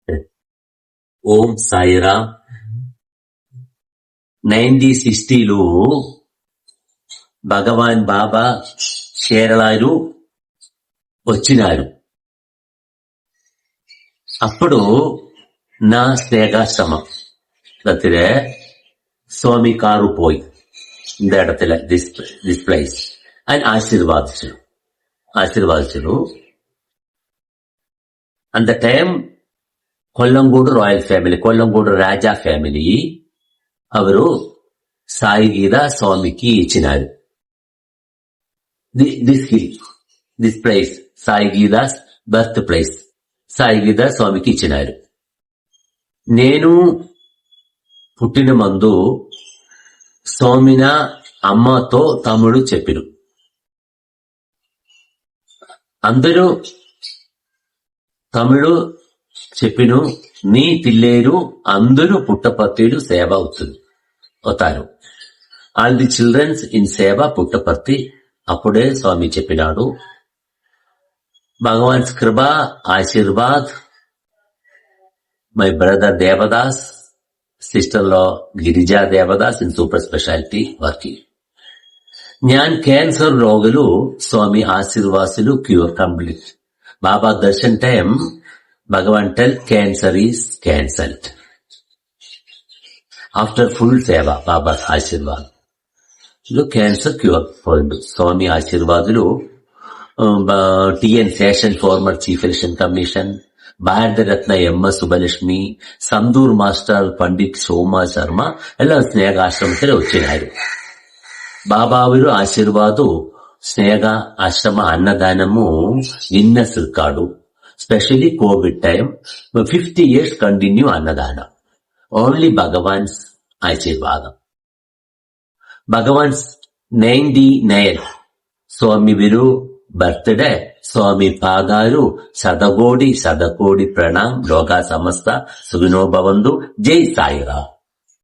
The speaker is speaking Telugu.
ఓం సాయిరా 1960లో భగవాన్ బాబా కేరళలో వచ్చినారు. అప్పుడు నా സ്നേഹാശ്രമം സ്വാമി കാറു പോയി இந்த இடத்துல this place and ఆశీర్వాదించు. అంత time Kollangudu royal family, Kollangudu Raja family ಅವರು సాయి గీత స్వామికి ఇచ్చినారు. This place Sai Geetha's birth place, Sai Geetha స్వామికి ఇచ్చినారు. నేను పుట్టిన మందు స్వామిన అమ్మతో తమ్ముడు చెప్పిరు. అందరూ తమిళు చెప్పిను, నీ పిల్లేరు అందరూ పుట్టపర్తిలు సేవ అవుతారు. ఆల్ ది చిల్డ్రన్స్ ఇన్ సేవ పుట్టపర్తి. అప్పుడే స్వామి చెప్పినాడు, భగవాన్స్ కృప ఆశీర్వాద్, మై బ్రదర్ దేవదాస్, సిస్టర్ లో Girija Devdas in super speciality working. ഞാൻ ക്യാൻസർ രോഗിలు స్వామి ఆశీర్వాసులు క్యూర్ కంప్లీట్. బాబా దర్శన్ టైం భగవాన్ tell cancer is cancelled. After full సేవ బాబా ఆశీర్వాద్ క్యాన్సర్ క్యూర్ పోయిండు. స్వామి ఆశీర్వాదులు TN Seshan former chief election commission, Bharat Ratna M S. Subbalakshmi, Sandur master Pandit Soma Sharma ಎಲ್ಲ ಸ್ನೇಹ ಆಶ್ರಮದಲ್ಲಿ వచ్చినారు. బాబా ಅವರು ఆశీర్వాదు స్నేహ ఆశ్రమ అన్నదానము Guinness record. Specially Covid time 50 years continue అన్నదానం. ఓన్లీ భగవాన్స్ ఆశీర్వాదం. భగవాన్స్ 99 స్వామి వీరు బర్త్డే. స్వామి పాదాలు శతకోటి ప్రణామ్. లోకా సమస్త సుఖినో భవంతు. జై సాయిరామ్.